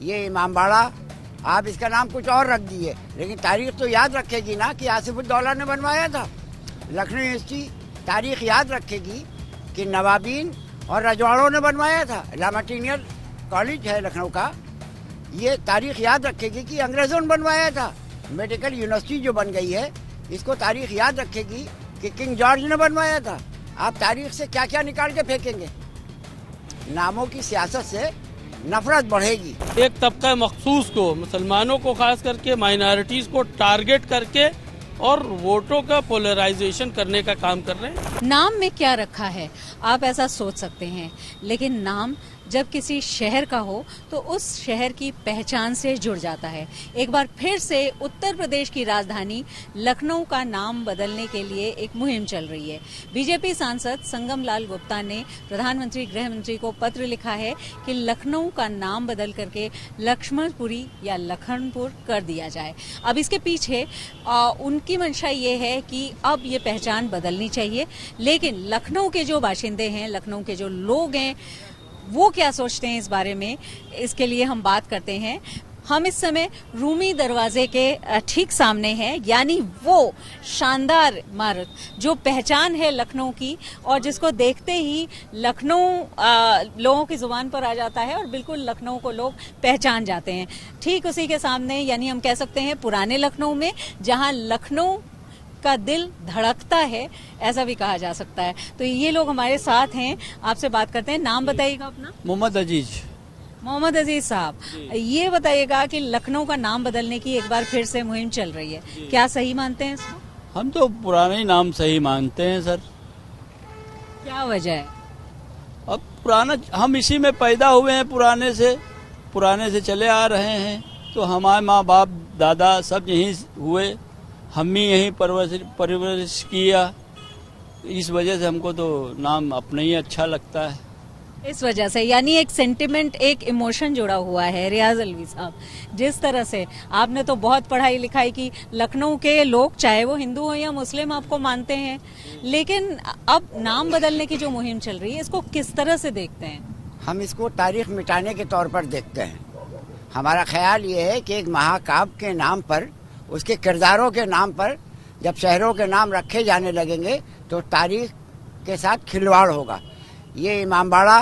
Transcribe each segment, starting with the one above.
ये इमामबाड़ा आप इसका नाम कुछ और रख दिए, लेकिन तारीख तो याद रखेगी ना कि आसिफुद्दौला ने बनवाया था। लखनऊ यूनिवर्सिटी तारीख याद रखेगी कि नवाबीन और रजवाड़ों ने बनवाया था। लामाटीनियर कॉलेज है लखनऊ का, ये तारीख याद रखेगी कि अंग्रेज़ों ने बनवाया था। मेडिकल यूनिवर्सिटी जो बन गई है, इसको तारीख याद रखेगी कि किंग जॉर्ज ने बनवाया था। आप तारीख से क्या क्या निकाल के फेंकेंगे? नामों की सियासत से नफरत बढ़ेगी। एक तबका मखसूस को, मुसलमानों को खास करके माइनॉरिटीज को टारगेट करके और वोटों का पोलराइजेशन करने का काम कर रहे हैं। नाम में क्या रखा है आप ऐसा सोच सकते हैं, लेकिन नाम जब किसी शहर का हो तो उस शहर की पहचान से जुड़ जाता है। एक बार फिर से उत्तर प्रदेश की राजधानी लखनऊ का नाम बदलने के लिए एक मुहिम चल रही है। बीजेपी सांसद संगम लाल गुप्ता ने प्रधानमंत्री गृह मंत्री को पत्र लिखा है कि लखनऊ का नाम बदल करके लक्ष्मणपुरी या लखनपुर कर दिया जाए। अब इसके पीछे उनकी मंशा ये है कि अब ये पहचान बदलनी चाहिए, लेकिन लखनऊ के जो बाशिंदे हैं, लखनऊ के जो लोग हैं, वो क्या सोचते हैं इस बारे में, इसके लिए हम बात करते हैं। हम इस समय रूमी दरवाजे के ठीक सामने हैं, यानी वो शानदार इमारत जो पहचान है लखनऊ की और जिसको देखते ही लखनऊ लोगों की जुबान पर आ जाता है और बिल्कुल लखनऊ को लोग पहचान जाते हैं। ठीक उसी के सामने, यानी हम कह सकते हैं पुराने लखनऊ में, जहां लखनऊ का दिल धड़कता है, ऐसा भी कहा जा सकता है। तो ये लोग हमारे साथ हैं, आपसे बात करते हैं। नाम बताइएगा अपना। मोहम्मद अजीज। मोहम्मद अजीज साहब, ये बताइएगा कि लखनऊ का नाम बदलने की एक बार फिर से मुहिम चल रही है, क्या सही मानते हैं इसको? हम तो पुराने ही नाम सही मानते हैं सर। क्या वजह है? अब पुराना, हम इसी में पैदा हुए हैं, पुराने से चले आ रहे हैं, तो हमारे माँ बाप दादा सब यहीं हुए, हम भी यहीं परवरिश किया, इस वजह से हमको तो नाम अपना ही अच्छा लगता है। इस वजह से, यानी एक सेंटिमेंट, एक इमोशन जुड़ा हुआ है। रियाज अलवी साहब, जिस तरह से आपने तो बहुत पढ़ाई लिखाई की, लखनऊ के लोग चाहे वो हिंदू हो या मुस्लिम आपको मानते हैं, लेकिन अब नाम बदलने की जो मुहिम चल रही है, इसको किस तरह से देखते हैं? हम इसको तारीख मिटाने के तौर पर देखते हैं। हमारा ख्याल ये है कि एक महाकाव्य के नाम पर, उसके किरदारों के नाम पर जब शहरों के नाम रखे जाने लगेंगे तो तारीख के साथ खिलवाड़ होगा। ये इमामबाड़ा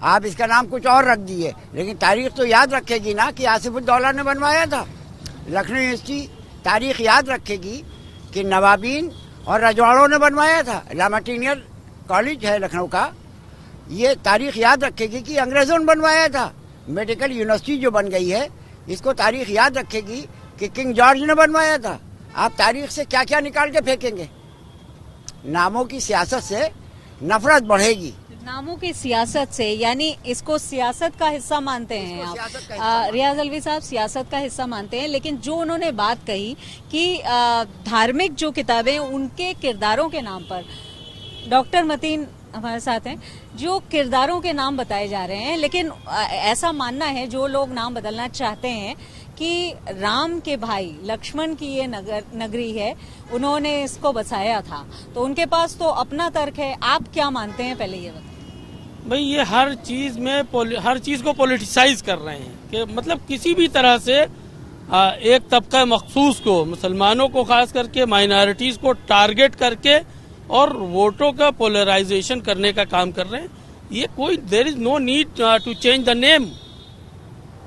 आप इसका नाम कुछ और रख दिए, लेकिन तारीख तो याद रखेगी ना कि आसिफुद्दौला ने बनवाया था। लखनऊ यूनिवर्सिटी तारीख याद रखेगी कि नवाबीन और रजवाड़ों ने बनवाया था। लामाटीनियर कॉलेज है लखनऊ का, ये तारीख याद रखेगी कि अंग्रेज़ों ने बनवाया था। मेडिकल यूनिवर्सिटी जो बन गई है, इसको तारीख याद रखेगी कि किंग जॉर्ज ने बनवाया था। आप तारीख से क्या क्या निकाल के फेंकेंगे? नामों की सियासत से नफरत बढ़ेगी। नामों की सियासत से, यानी इसको सियासत का हिस्सा मानते हैं आप? रियाज अलवी साहब सियासत का हिस्सा मानते हैं, लेकिन जो उन्होंने बात कही कि धार्मिक जो किताबें, उनके किरदारों के नाम पर, डॉक्टर मतीन हमारे साथ हैं, जो किरदारों के नाम बताए जा रहे हैं, लेकिन ऐसा मानना है जो लोग नाम बदलना चाहते हैं कि राम के भाई लक्ष्मण की ये नगरी है, उन्होंने इसको बसाया था, तो उनके पास तो अपना तर्क है। आप क्या मानते हैं, पहले ये बताइए। भाई, ये हर चीज को पॉलिटिसाइज कर रहे हैं कि मतलब किसी भी तरह से एक तबका मखसूस को, मुसलमानों को खास करके माइनॉरिटीज को टारगेट करके और वोटों का पोलराइजेशन करने का काम कर रहे हैं। ये कोई, there is no need to change the name.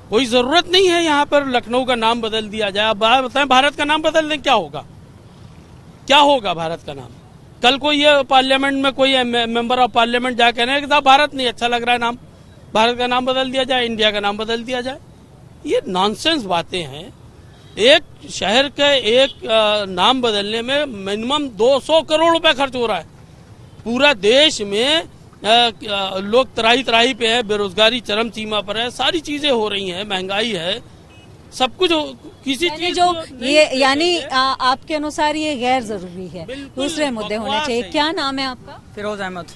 कोई जरूरत नहीं है यहाँ पर लखनऊ का नाम बदल दिया जाए। अब बताएं, भारत का नाम बदल दें, क्या होगा? क्या होगा भारत का नाम? कल कोई ये पार्लियामेंट में कोई मेंबर ऑफ पार्लियामेंट जाकर कहना है कि साहब भारत नहीं अच्छा लग रहा है नाम, भारत का नाम बदल दिया जाए, इंडिया का नाम बदल दिया जाए। ये नॉनसेंस बातें हैं। एक शहर के एक नाम बदलने में मिनिमम 200 करोड़ रुपए खर्च हो रहा है। पूरा देश में लोग त्राही पे है, बेरोजगारी चरम सीमा पर है, सारी चीजें हो रही हैं, महंगाई है, सब कुछ। किसी चीज जो ये, यानी आपके अनुसार ये गैर जरूरी है, दूसरे मुद्दे होने चाहिए। क्या नाम है आपका? फिरोज अहमद।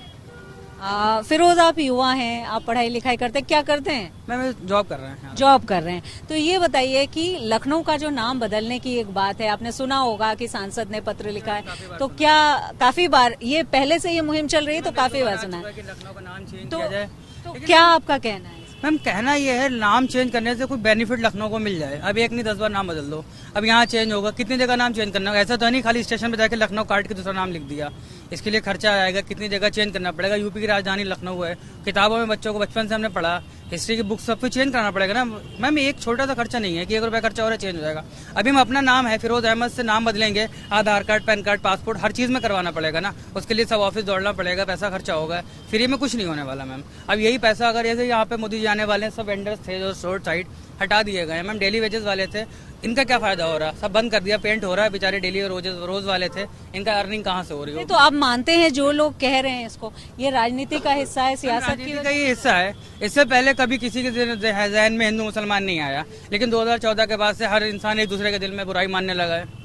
फिरोज, आप युवा हैं, आप पढ़ाई लिखाई करते हैं, क्या करते हैं? मैं जॉब कर रहे हैं। जॉब कर रहे हैं। तो ये बताइए कि लखनऊ का जो नाम बदलने की एक बात है, आपने सुना होगा कि सांसद ने पत्र लिखा है, तो क्या काफी बार, ये पहले से ये मुहिम चल रही है तो काफी बार सुना है, लखनऊ का नाम चेंज तो किया जाए, तो क्या आपका कहना है? मैम कहना ये है नाम चेंज करने से कोई बेनिफिट लखनऊ को मिल जाए। अब एक नहीं 10 बार नाम बदल दो। अब यहाँ चेंज होगा, कितनी जगह नाम चेंज करना होगा। ऐसा तो है नहीं खाली स्टेशन पे जाके लखनऊ काट के दूसरा नाम लिख दिया। इसके लिए खर्चा आएगा, कितनी जगह चेंज करना पड़ेगा। यूपी की राजधानी लखनऊ है, किताबों में बच्चों को बचपन से हमने पढ़ा, हिस्ट्री की बुक सब कुछ चेंज कराना पड़ेगा ना मैम। एक छोटा सा खर्चा नहीं है कि 1 रुपया खर्चा हो रहा है चेंज हो जाएगा। अभी हम अपना नाम है फिरोज अहमद से नाम बदलेंगे, आधार कार्ड, पैन कार्ड, पासपोर्ट हर चीज में करवाना पड़ेगा ना। उसके लिए सब ऑफिस दौड़ना पड़ेगा, पैसा खर्चा होगा। फ्री में कुछ नहीं होने वाला मैम। अब यही पैसा अगर जैसे यहाँ पे मोदी जी आने वाले हैं, सब वेंडर्स थे जो रोड साइड हटा दिए गए मैम, डेली वेजेस वाले थे, इनका क्या फायदा हो रहा है। सब बंद कर दिया, पेंट हो रहा है, बेचारे डेली रोज वाले थे, इनका अर्निंग कहाँ से हो रही है। तो आप मानते हैं जो लोग कह रहे हैं इसको, ये राजनीति का हिस्सा है, सियासत का ये हिस्सा है। इससे पहले कभी किसी के जहन में हिंदू मुसलमान नहीं आया, लेकिन 2014 के बाद से हर इंसान एक दूसरे के दिल में बुराई मानने लगा है।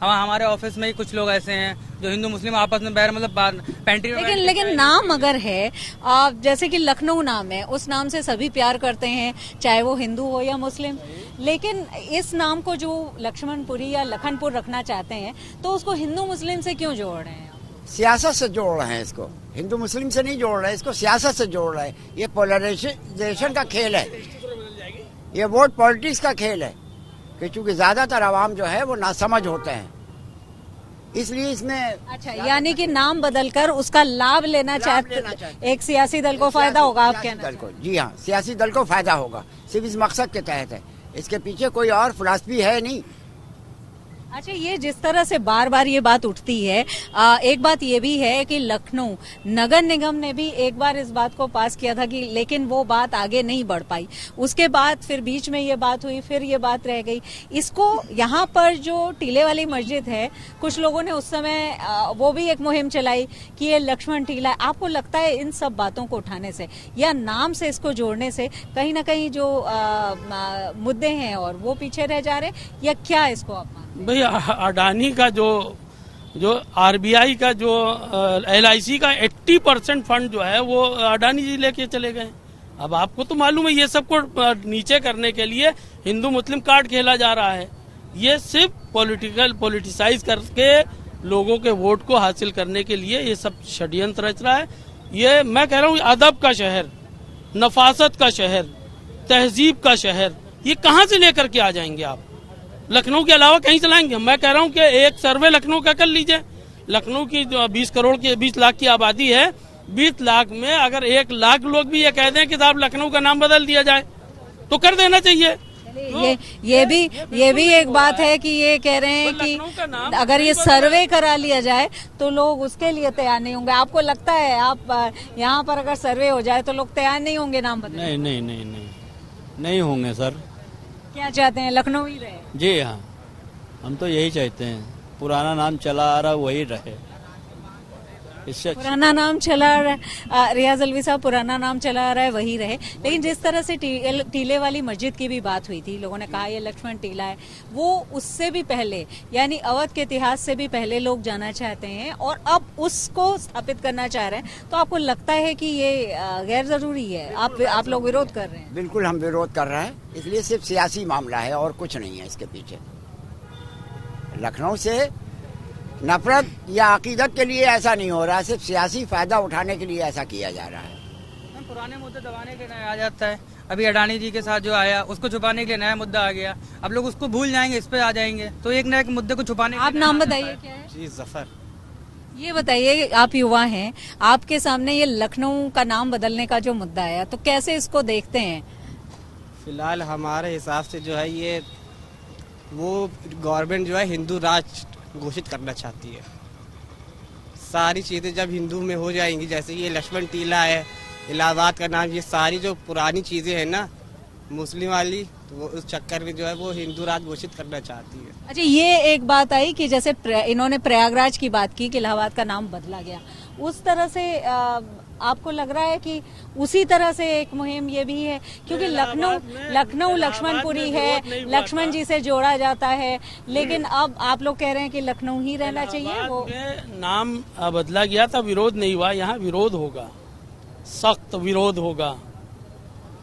हमारे ऑफिस में ही कुछ लोग ऐसे हैं जो हिंदू मुस्लिम आपस में बैर मतलब पेंट्री में लेकिन नाम अगर है, जैसे कि लखनऊ नाम है, उस नाम से सभी प्यार करते हैं, चाहे वो हिंदू हो या मुस्लिम। लेकिन इस नाम को जो लक्ष्मणपुरी या लखनपुर रखना चाहते हैं, तो उसको हिंदू मुस्लिम से क्यों जोड़ रहे हैं? सियासत से जोड़ रहे हैं इसको, हिंदू मुस्लिम से नहीं जोड़ रहे हैं इसको, सियासत से जोड़ रहे हैं। ये पोलराइजेशन का खेल है, ये वोट पॉलिटिक्स का खेल है कि चूंकि ज्यादातर आवाम जो है वो नासमझ होते हैं, इसलिए इसमें अच्छा, यानी कि नाम बदलकर उसका लाभ लेना चाहते एक सियासी दल को फायदा होगा। आप कहना दल को, जी हाँ, सियासी दल को फायदा होगा, सिर्फ इस मकसद के तहत है। इसके पीछे कोई और फिलॉसफी है नहीं। अच्छा, ये जिस तरह से बार बार ये बात उठती है, एक बात ये भी है कि लखनऊ नगर निगम ने भी एक बार इस बात को पास किया था कि, लेकिन वो बात आगे नहीं बढ़ पाई। उसके बाद फिर बीच में ये बात हुई, फिर ये बात रह गई। इसको यहाँ पर जो टीले वाली मस्जिद है, कुछ लोगों ने उस समय वो भी एक मुहिम चलाई कि ये लक्ष्मण टीला है। आपको लगता है इन सब बातों को उठाने से या नाम से इसको जोड़ने से कहीं ना कहीं जो मुद्दे हैं और वो पीछे रह जा रहे, या क्या इसको आप? भाई अडानी का जो आरबीआई का जो LIC का 80% फंड जो है वो अडानी जी लेके चले गए। अब आपको तो मालूम है ये सबको नीचे करने के लिए हिंदू मुस्लिम कार्ड खेला जा रहा है। ये सिर्फ पॉलिटिसाइज करके लोगों के वोट को हासिल करने के लिए ये सब षड्यंत्र रच रहा है। ये मैं कह रहा हूँ अदब का शहर, नफासत का शहर, तहजीब का शहर, ये कहाँ से लेकर के आ जाएंगे आप? लखनऊ के अलावा कहीं से लाएंगे? मैं कह रहा हूँ कि एक सर्वे लखनऊ का कर लीजिए। लखनऊ की 20 लाख की आबादी है, 20 लाख में अगर 1 लाख लोग भी ये कह दें कि साहब लखनऊ का नाम बदल दिया जाए तो कर देना चाहिए। ये भी एक बात है कि ये कह रहे हैं कि अगर ये सर्वे करा लिया जाए तो लोग उसके लिए तैयार नहीं होंगे। आपको लगता है आप यहाँ पर अगर सर्वे हो जाए तो लोग तैयार नहीं होंगे नाम बदलने? नहीं होंगे सर। क्या चाहते हैं, लखनऊ ही रहे? जी हाँ, हम तो यही चाहते हैं, पुराना नाम चला आ रहा वही रहे। इससे पुराना नाम चला आ रहा है, रियाज अलवी साहब, पुराना नाम चला आ रहा है वही रहे। लेकिन जिस तरह से टीले वाली मस्जिद की भी बात हुई थी, लोगों ने कहा ये लक्ष्मण टीला है, वो उससे भी पहले यानी अवध के इतिहास से भी पहले लोग जाना चाहते हैं और अब उसको स्थापित करना चाह रहे हैं। तो आपको लगता है कि ये गैर जरूरी है? आप लोग विरोध कर रहे हैं? बिल्कुल हम विरोध कर रहे हैं, इसलिए सिर्फ सियासी मामला है और कुछ नहीं है इसके पीछे। लखनऊ से नफरत या अकीदत के लिए ऐसा नहीं हो रहा है, सिर्फ सियासी फायदा उठाने के लिए ऐसा किया जा रहा है। पुराने मुद्दे दबाने के नया आ जाता है। अभी अडानी जी के साथ जो आया उसको छुपाने के लिए नया मुद्दा आ गया। अब लोग उसको भूल जाएंगे, इस पे आ जाएंगे, तो एक नए मुद्दे को छुपाने। आप नाम बताइए, क्या है? जी जफर। ये बताइए, आप युवा हैं, आपके सामने ये लखनऊ का नाम बदलने का जो मुद्दा आया, तो कैसे इसको देखते हैं? फिलहाल हमारे हिसाब से जो है ये वो गवर्नमेंट जो है हिंदू राज घोषित करना चाहती है। सारी चीज़ें जब हिंदू में हो जाएंगी, जैसे ये लक्ष्मण टीला है, इलाहाबाद का नाम, ये सारी जो पुरानी चीज़ें हैं ना मुस्लिम वाली, तो वो उस चक्कर में जो है वो हिंदू राज घोषित करना चाहती है। अच्छा, ये एक बात आई कि जैसे इन्होंने प्रयागराज की बात की कि इलाहाबाद का नाम बदला गया, उस तरह से आपको लग रहा है कि उसी तरह से एक मुहिम ये भी है? क्योंकि लखनऊ लक्ष्मणपुरी है, लक्ष्मण जी से जोड़ा जाता है, लेकिन अब आप लोग कह रहे हैं कि लखनऊ ही रहना चाहिए। वो नाम बदला गया था, विरोध नहीं हुआ। यहाँ विरोध होगा, सख्त विरोध होगा।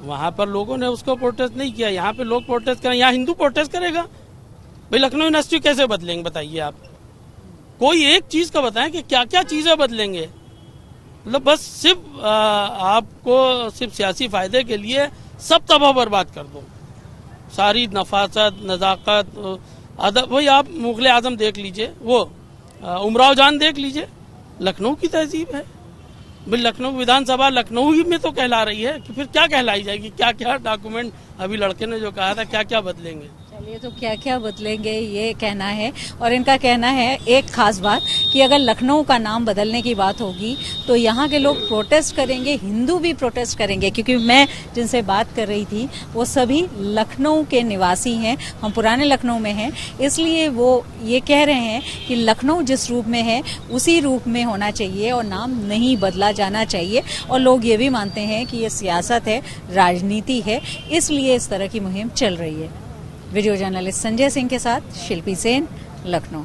वहाँ पर लोगों ने उसको प्रोटेस्ट नहीं किया, यहाँ पे लोग प्रोटेस्ट करें, यहाँ हिंदू प्रोटेस्ट करेगा। भाई लखनऊ यूनिवर्सिटी कैसे बदलेंगे बताइए आप? कोई एक चीज का बताएं कि क्या क्या चीजें बदलेंगे। मतलब बस सिर्फ आपको सिर्फ सियासी फायदे के लिए सब तबाह बर्बाद कर दो, सारी नफासत, नजाकत, अदब। वही आप मुगल आजम देख लीजिए, वो उमराव जान देख लीजिए, लखनऊ की तहजीब है। भाई लखनऊ विधानसभा लखनऊ ही में तो कहला रही है कि फिर क्या कहलाई जाएगी? क्या क्या डॉक्यूमेंट अभी लड़के ने जो कहा था, क्या क्या बदलेंगे? चलिए, तो क्या क्या बदलेंगे ये कहना है। और इनका कहना है एक खास बात कि अगर लखनऊ का नाम बदलने की बात होगी तो यहाँ के लोग प्रोटेस्ट करेंगे, हिंदू भी प्रोटेस्ट करेंगे। क्योंकि मैं जिनसे बात कर रही थी वो सभी लखनऊ के निवासी हैं, हम पुराने लखनऊ में हैं, इसलिए वो ये कह रहे हैं कि लखनऊ जिस रूप में है उसी रूप में होना चाहिए और नाम नहीं बदला जाना चाहिए। और लोग ये भी मानते हैं कि ये सियासत है, राजनीति है, इसलिए इस तरह की मुहिम चल रही है। वीडियो जर्नलिस्ट संजय सिंह के साथ शिल्पी सेन, लखनऊ।